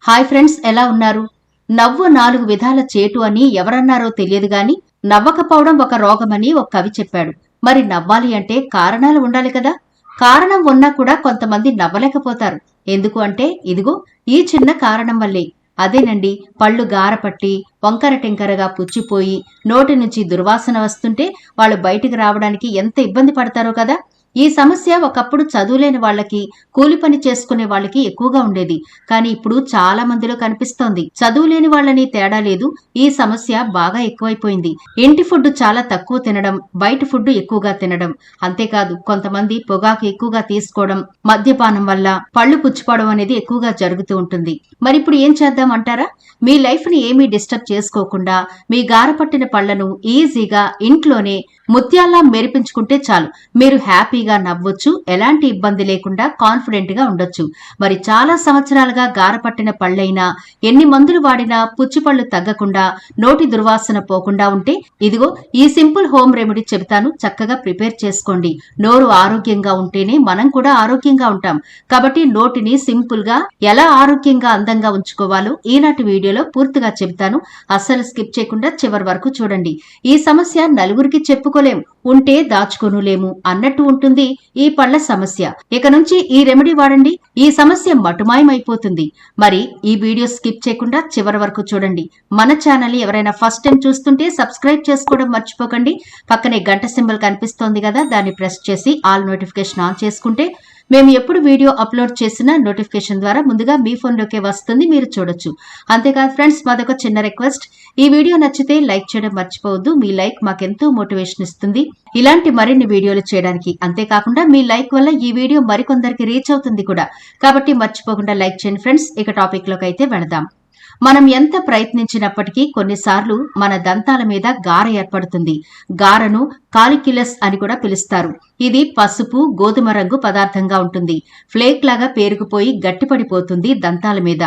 Hi friends, ఎలా ఉన్నారు? నవ్వు 4 విధాల చేటు అని ఎవరన్నారో తెలియదు గాని నవ్వకపోవడం ఒక రోగమని ఒక కవి చెప్పాడు. మరి నవ్వాలి అంటే కారణాలు ఉండాలి కదా. కారణం ఉన్నా కూడా కొంతమంది నవ్వలేకపోతారు. ఎందుకు అంటే ఇదిగో ఈ చిన్న కారణం వల్లే. అదేనండి, పళ్ళు గారపట్టి వంకర టెంకరగా పుచ్చిపోయి నోటి నుంచి దుర్వాసన వస్తుంటే వాళ్ళు బయటికి రావడానికి ఎంత ఇబ్బంది పడతారో కదా. ఈ సమస్య ఒకప్పుడు చదువులేని వాళ్ళకి, కూలి పని చేసుకునే వాళ్ళకి ఎక్కువగా ఉండేది. కానీ ఇప్పుడు చాలా మందిలో కనిపిస్తోంది. చదువులేని వాళ్ళని తేడా లేదు, ఈ సమస్య బాగా ఎక్కువైపోయింది. ఇంటి ఫుడ్ చాలా తక్కువ తినడం, బయట ఫుడ్ ఎక్కువగా తినడం, అంతేకాదు కొంతమంది పొగాకు ఎక్కువగా తీసుకోవడం, మద్యపానం వల్ల పళ్ళు పుచ్చిపోవడం అనేది ఎక్కువగా జరుగుతూ ఉంటుంది. మరి ఇప్పుడు ఏం చేద్దాం అంటారా? మీ లైఫ్ ని ఏమీ డిస్టర్బ్ చేసుకోకుండా మీ గారపట్టిన పళ్లను ఈజీగా ఇంట్లోనే ముత్యాల్లా మెరిపించుకుంటే చాలు. మీరు హ్యాపీగా నవ్వొచ్చు, ఎలాంటి ఇబ్బంది లేకుండా కాన్ఫిడెంట్ గా ఉండొచ్చు. మరి చాలా సంవత్సరాలుగా గారపట్టిన పళ్ళైనా, ఎన్ని మందులు వాడినా పుచ్చిపళ్ళు తగ్గకుండా, నోటి దుర్వాసన పోకుండా ఉంటే ఇదిగో ఈ సింపుల్ హోమ్ రెమెడీ చెబుతాను, చక్కగా ప్రిపేర్ చేసుకోండి. నోరు ఆరోగ్యంగా ఉంటేనే మనం కూడా ఆరోగ్యంగా ఉంటాం. కాబట్టి నోటిని సింపుల్ గా ఎలా ఆరోగ్యంగా అందంగా ఉంచుకోవాలో ఈనాటి వీడియోలో పూర్తిగా చెబుతాను. అస్సలు స్కిప్ చేయకుండా చివరి వరకు చూడండి. ఈ సమస్య నలుగురికి చెప్పుకోలేం, ఉంటే దాచుకోనులేము అన్నట్టు ఉంటుంది ఈ పళ్ల సమస్య. ఇక నుంచి ఈ రెమెడీ వాడండి, ఈ సమస్య మటుమాయమైపోతుంది. మరి ఈ వీడియో స్కిప్ చేయకుండా చివరి వరకు చూడండి. మన ఛానల్ ని ఎవరైనా ఫస్ట్ టైం చూస్తుంటే సబ్స్క్రైబ్ చేసుకోవడం మర్చిపోకండి. పక్కనే గంట సింబల్ కనిపిస్తోంది కదా, దాన్ని ప్రెస్ చేసి ఆల్ నోటిఫికేషన్ ఆన్ చేసుకుంటే మేము ఎప్పుడు వీడియో అప్లోడ్ చేసినా నోటిఫికేషన్ ద్వారా ముందుగా మీ ఫోన్లోకే వస్తుంది, మీరు చూడొచ్చు. అంతేకాదు ఫ్రెండ్స్, మాదొక చిన్న రిక్వెస్ట్, ఈ వీడియో నచ్చితే లైక్ చేయడం మర్చిపోవద్దు. మీ లైక్ మాకెంతో మోటివేషన్ ఇస్తుంది ఇలాంటి మరిన్ని వీడియోలు చేయడానికి. అంతేకాకుండా మీ లైక్ వల్ల ఈ వీడియో మరికొందరికి రీచ్ అవుతుంది కూడా. కాబట్టి మర్చిపోకుండా లైక్ చేయండి ఫ్రెండ్స్. ఇక టాపిక్ లోకి అయితే వెళదాం. మనం ఎంత ప్రయత్నించినప్పటికీ కొన్నిసార్లు మన దంతాల మీద గార ఏర్పడుతుంది. గారను కాలిక్యులస్ అని కూడా పిలుస్తారు. ఇది పసుపు, గోధుమ రంగు పదార్థంగా ఉంటుంది. ఫ్లేక్ లాగా పేరుకుపోయి గట్టిపడిపోతుంది దంతాల మీద.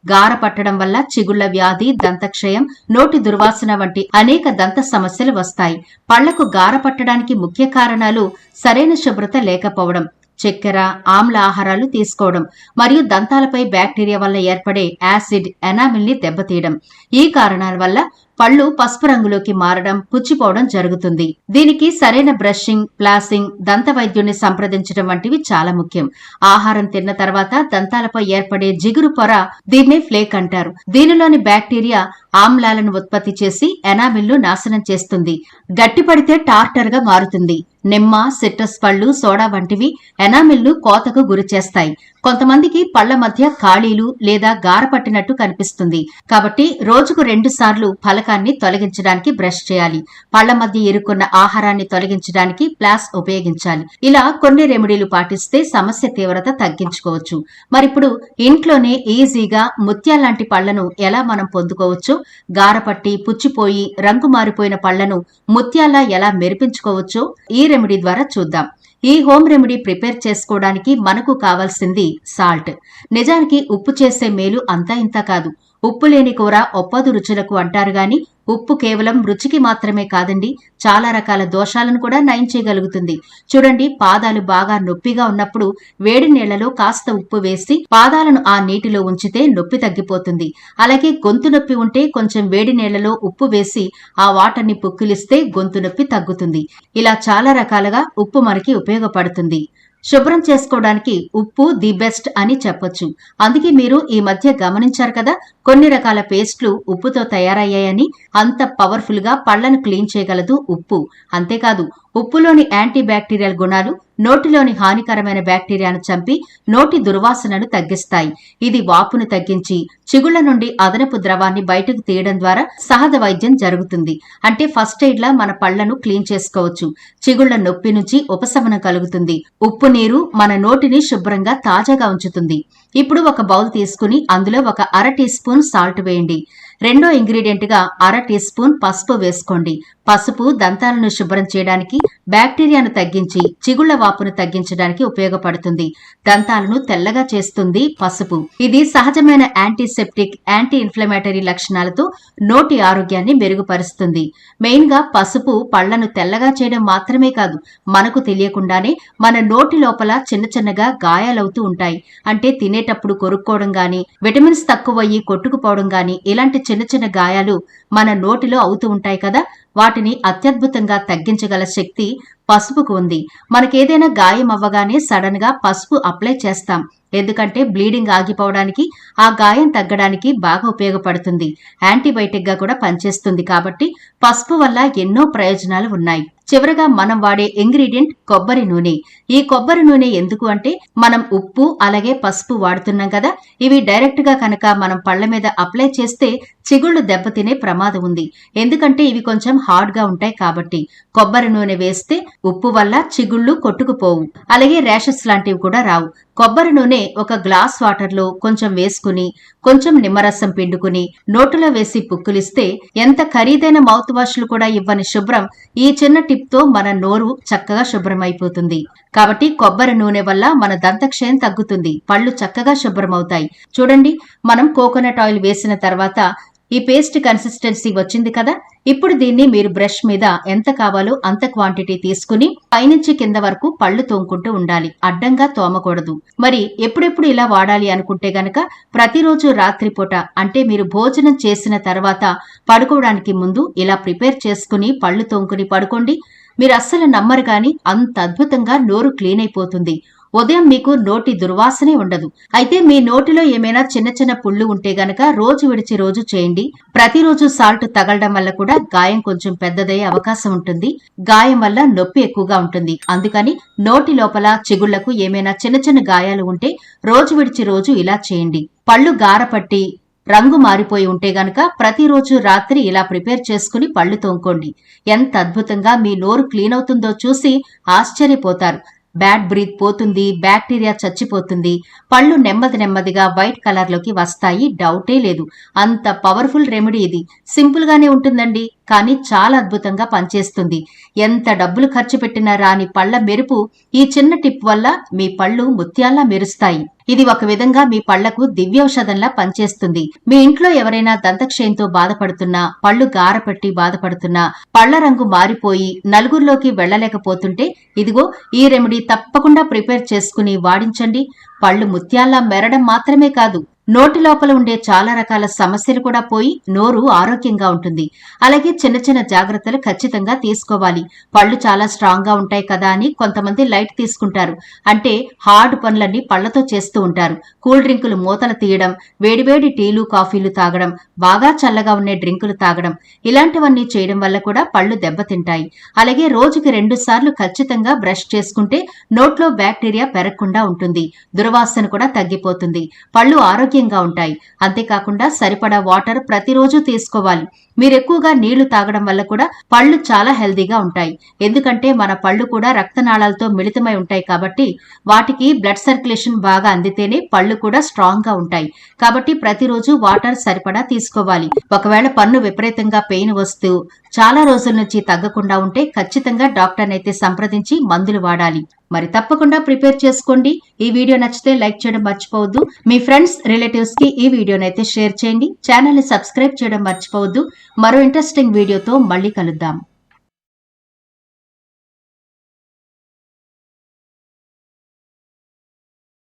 గార పట్టడం వల్ల చిగుళ్ల వ్యాధి, దంతక్షయం, నోటి దుర్వాసన వంటి అనేక దంత సమస్యలు వస్తాయి. పళ్లకు గార పట్టడానికి ముఖ్య కారణాలు సరైన శుభ్రత లేకపోవడం, చక్కెర, ఆమ్ల ఆహారాలు తీసుకోవడం, మరియు దంతాలపై బ్యాక్టీరియా వల్ల ఏర్పడే యాసిడ్, ఎనామిల్ ని దెబ్బతీయడం. ఈ కారణాల వల్ల పళ్ళు పసుపు రంగులోకి మారడం, పుచ్చిపోవడం జరుగుతుంది. దీనికి సరైన బ్రషింగ్, ఫ్లాసింగ్, దంత వైద్యుడిని సంప్రదించడం వంటివి చాలా ముఖ్యం. ఆహారం తిన్న తర్వాత దంతాలపై ఏర్పడే జిగురు పొర, దీన్నే ఫ్లేక్ అంటారు. దీనిలోని బ్యాక్టీరియా ఆమ్లాలను ఉత్పత్తి చేసి ఎనామిల్ ను నాశనం చేస్తుంది. గట్టిపడితే టార్టర్ గా మారుతుంది. నిమ్మ, సిట్రస్ పళ్ళు, సోడా వంటివి ఎనామిల్ ను కోతకు గురి చేస్తాయి. కొంతమందికి పళ్ల మధ్య ఖాళీలు లేదా గార పట్టినట్టు కనిపిస్తుంది. కాబట్టి రోజుకు 2 సార్లు ఫలకాన్ని తొలగించడానికి బ్రష్ చేయాలి. పళ్ల మధ్య ఇరుక్కున్న ఆహారాన్ని తొలగించడానికి ప్లాస్ ఉపయోగించాలి. ఇలా కొన్ని రెమెడీలు పాటిస్తే సమస్య తీవ్రత తగ్గించుకోవచ్చు. మరిప్పుడు ఇంట్లోనే ఈజీగా ముత్యాలాంటి పళ్లను ఎలా మనం పొందుకోవచ్చో, గారపట్టి పుచ్చిపోయి రంగు మారిపోయిన పళ్లను ముత్యాల్లా ఎలా మెరిపించుకోవచ్చో ఈ రెమెడీ ద్వారా చూద్దాం. ఈ హోమ్ రెమెడీ ప్రిపేర్ చేసుకోవడానికి మనకు కావాల్సింది సాల్ట్. నిజానికి ఉప్పు చేసే మేలు అంతా ఇంత కాదు. ఉప్పు లేని కూర ఒప్పదు రుచులకు అంటారు గాని ఉప్పు కేవలం రుచికి మాత్రమే కాదండి, చాలా రకాల దోషాలను కూడా నయం చేయగలుగుతుంది. చూడండి, పాదాలు బాగా నొప్పిగా ఉన్నప్పుడు వేడి నీళ్లలో కాస్త ఉప్పు వేసి పాదాలను ఆ నీటిలో ఉంచితే నొప్పి తగ్గిపోతుంది. అలాగే గొంతు నొప్పి ఉంటే కొంచెం వేడి నీళ్లలో ఉప్పు వేసి ఆ వాటర్ని పుక్కిలిస్తే గొంతు నొప్పి తగ్గుతుంది. ఇలా చాలా రకాలుగా ఉప్పు మనకి ఉపయోగపడుతుంది. శుభ్రం చేసుకోవడానికి ఉప్పు ది బెస్ట్ అని చెప్పొచ్చు. అందుకే మీరు ఈ మధ్య గమనించారు కదా, కొన్ని రకాల పేస్ట్లు ఉప్పుతో తయారయ్యాయని. అంత పవర్ఫుల్ గా పళ్లను క్లీన్ చేయగలదు ఉప్పు. అంతేకాదు ఉప్పులోని యాంటీ బ్యాక్టీరియల్ గుణాలు నోటిలోని హానికరమైన బ్యాక్టీరియాను చంపి నోటి దుర్వాసనను తగ్గిస్తాయి. ఇది వాపును తగ్గించి చిగుళ్ల నుండి అదనపు ద్రవాన్ని బయటకు తీయడం ద్వారా సహజ వైద్యం జరుగుతుంది. అంటే ఫస్ట్ ఎయిడ్ లా మన పళ్లను క్లీన్ చేసుకోవచ్చు. చిగుళ్ల నొప్పి నుంచి ఉపశమనం కలుగుతుంది. ఉప్పు నీరు మన నోటిని శుభ్రంగా తాజాగా ఉంచుతుంది. ఇప్పుడు ఒక బౌల్ తీసుకుని అందులో ఒక 1/2 టీ స్పూన్ సాల్ట్ వేయండి. రెండో ఇంగ్రీడియంట్ గా 1/2 టీ స్పూన్ పసుపు వేసుకోండి. పసుపు దంతాలను శుభ్రం చేయడానికి, బ్యాక్టీరియాను తగ్గించి చిగుళ్ల వాపును తగ్గించడానికి ఉపయోగపడుతుంది. దంతాలను తెల్లగా చేస్తుంది పసుపు. ఇది సహజమైన యాంటీసెప్టిక్, యాంటీ ఇన్ఫ్లమేటరీ లక్షణాలతో నోటి ఆరోగ్యాన్ని మెరుగుపరుస్తుంది. మెయిన్ గా పసుపు పళ్లను తెల్లగా చేయడం మాత్రమే కాదు, మనకు తెలియకుండానే మన నోటి లోపల చిన్న చిన్నగా గాయాలవుతూ ఉంటాయి. అంటే తినేటప్పుడు కొరుక్కోవడం గాని, విటమిన్స్ తక్కువయ్యి కొట్టుకుపోవడం గాని, ఇలాంటి చిన్న చిన్న గాయాలు మన నోటిలో అవుతూ ఉంటాయి కదా. వాటిని అత్యద్భుతంగా తగ్గించగల శక్తి పసుపుకు ఉంది. మనకేదైనా గాయం అవ్వగానే సడన్ గా పసుపు అప్లై చేస్తాం. ఎందుకంటే బ్లీడింగ్ ఆగిపోవడానికి, ఆ గాయం తగ్గడానికి బాగా ఉపయోగపడుతుంది. యాంటీబయాటిక్ గా కూడా పనిచేస్తుంది. కాబట్టి పసుపు వల్ల ఎన్నో ప్రయోజనాలు ఉన్నాయి. చివరగా మనం వాడే ఇంగ్రీడియంట్ కొబ్బరి నూనె. ఈ కొబ్బరి నూనె ఎందుకు అంటే, మనం ఉప్పు అలాగే పసుపు వాడుతున్నాం కదా, ఇవి డైరెక్ట్ గా కనుక మనం పళ్ల మీద అప్లై చేస్తే చిగుళ్లు దెబ్బతినే ప్రమాదం ఉంది. ఎందుకంటే ఇవి కొంచెం హార్డ్ గా ఉంటాయి కాబట్టి. కొబ్బరి నూనె వేస్తే ఉప్పు వల్ల చిగుళ్లు కొట్టుకుపోవు, అలాగే ర్యాషెస్ లాంటివి కూడా రావు. కొబ్బరి నూనె ఒక గ్లాస్ వాటర్ లో కొంచెం వేసుకుని, కొంచెం నిమ్మరసం పిండుకుని నోటులో వేసి పుక్కులిస్తే ఎంత ఖరీదైన మౌత్ వాష్లు కూడా ఇవ్వని శుభ్రం ఈ చిన్న టిప్ తో మన నోరు చక్కగా శుభ్రమైపోతుంది. కాబట్టి కొబ్బరి నూనె వల్ల మన దంతక్షయం తగ్గుతుంది, పళ్ళు చక్కగా శుభ్రమవుతాయి. చూడండి, మనం కోకోనట్ ఆయిల్ వేసిన తర్వాత ఈ పేస్ట్ కన్సిస్టెన్సీ వచ్చింది కదా. ఇప్పుడు దీన్ని మీరు బ్రష్ మీద ఎంత కావాలో అంత క్వాంటిటీ తీసుకుని పైనుంచి కింద వరకు పళ్ళు తోముకుంటూ ఉండాలి, అడ్డంగా తోమకూడదు. మరి ఎప్పుడెప్పుడు ఇలా వాడాలి అనుకుంటే గనక, ప్రతిరోజు రాత్రిపూట అంటే మీరు భోజనం చేసిన తర్వాత పడుకోవడానికి ముందు ఇలా ప్రిపేర్ చేసుకుని పళ్ళు తోముకుని పడుకోండి. మీరు అస్సలు నమ్మరు గాని అంత అద్భుతంగా నోరు క్లీన్ అయిపోతుంది. ఉదయం మీకు నోటి దుర్వాసనే ఉండదు. అయితే మీ నోటిలో ఏమైనా చిన్న చిన్న పుళ్ళు ఉంటే గనక రోజు విడిచి రోజు చేయండి. ప్రతిరోజు సాల్ట్ తగలడం వల్ల కూడా గాయం కొంచెం పెద్దదయ్యే అవకాశం ఉంటుంది. గాయం వల్ల నొప్పి ఎక్కువగా ఉంటుంది. అందుకని నోటి లోపల చిగుళ్లకు ఏమైనా చిన్న చిన్న గాయాలు ఉంటే రోజు విడిచి రోజు ఇలా చేయండి. పళ్ళు గారపట్టి రంగు మారిపోయి ఉంటే గనక ప్రతిరోజు రాత్రి ఇలా ప్రిపేర్ చేసుకుని పళ్ళు తోముకోండి. ఎంత అద్భుతంగా మీ నోరు క్లీన్ అవుతుందో చూసి ఆశ్చర్యపోతారు. బ్యాడ్ బ్రీత్ పోతుంది, బ్యాక్టీరియా చచ్చిపోతుంది, పళ్ళు నెమ్మది నెమ్మదిగా వైట్ కలర్ లోకి వస్తాయి. డౌటే లేదు. అంత పవర్ఫుల్ రెమెడీ ఇది. సింపుల్ గానే ఉంటుందండి, కానీ చాలా అద్భుతంగా పనిచేస్తుంది. ఎంత డబ్బులు ఖర్చు పెట్టినా రాని పళ్ల మెరుపు ఈ చిన్న టిప్ వల్ల మీ పళ్ళు ముత్యాల్లా మెరుస్తాయి. ఇది ఒక విధంగా మీ పళ్లకు దివ్యౌషధంలా పనిచేస్తుంది. మీ ఇంట్లో ఎవరైనా దంతక్షయంతో బాధపడుతున్నా, పళ్ళు గారపట్టి బాధపడుతున్నా, పళ్ల రంగు మారిపోయి నలుగురిలోకి వెళ్లలేకపోతుంటే ఇదిగో ఈ రెమెడీ తప్పకుండా ప్రిపేర్ చేసుకుని వాడించండి. పళ్ళు ముత్యాల్లా మెరడం మాత్రమే కాదు, నోటి లోపల ఉండే చాలా రకాల సమస్యలు కూడా పోయి నోరు ఆరోగ్యంగా ఉంటుంది. అలాగే చిన్న చిన్న జాగ్రత్తలు ఖచ్చితంగా తీసుకోవాలి. పళ్ళు చాలా స్ట్రాంగ్ గా ఉంటాయి కదా అని కొంతమంది లైట్ తీసుకుంటారు. అంటే హార్డ్ పనులన్నీ పళ్లతో చేస్తూ ఉంటారు. కూల్ డ్రింకులు మూతలు తీయడం, వేడివేడి టీలు కాఫీలు తాగడం, బాగా చల్లగా ఉండే డ్రింకులు తాగడం, ఇలాంటివన్నీ చేయడం వల్ల కూడా పళ్ళు దెబ్బతింటాయి. అలాగే రోజుకి 2 సార్లు ఖచ్చితంగా బ్రష్ చేసుకుంటే నోట్లో బ్యాక్టీరియా పెరగకుండా ఉంటుంది. దుర్వాసన కూడా తగ్గిపోతుంది. పళ్ళు ఆరోగ్యంగా ఉంటాయి. అంతేకాకుండా సరిపడా వాటర్ ప్రతిరోజు తీసుకోవాలి. మీరు ఎక్కువగా నీళ్లు తాగడం వల్ల కూడా పళ్ళు చాలా హెల్దీగా ఉంటాయి. ఎందుకంటే మన పళ్ళు కూడా రక్తనాళాలతో మిళితమై ఉంటాయి కాబట్టి వాటికి బ్లడ్ సర్క్యులేషన్ బాగా అందితేనే పళ్ళు కూడా స్ట్రాంగ్ గా ఉంటాయి. కాబట్టి ప్రతిరోజు వాటర్ సరిపడా తీసుకోవాలి. ఒకవేళ పన్ను విపరీతంగా పెయిన్ వస్తూ చాలా రోజుల నుంచి తగ్గకుండా ఉంటే ఖచ్చితంగా డాక్టర్ అయితే సంప్రదించి మందులు వాడాలి. మరి తప్పకుండా ప్రిపేర్ చేసుకోండి. ఈ వీడియో నచ్చితే లైక్ చేయడం మర్చిపోవద్దు. మీ ఫ్రెండ్స్, రిలేటివ్స్ కి ఈ వీడియోనైతే షేర్ చేయండి. ఛానల్ ని సబ్స్క్రైబ్ చేయడం మర్చిపోవద్దు. మరో ఇంట్రెస్టింగ్ వీడియోతో మళ్ళీ కలుద్దాం.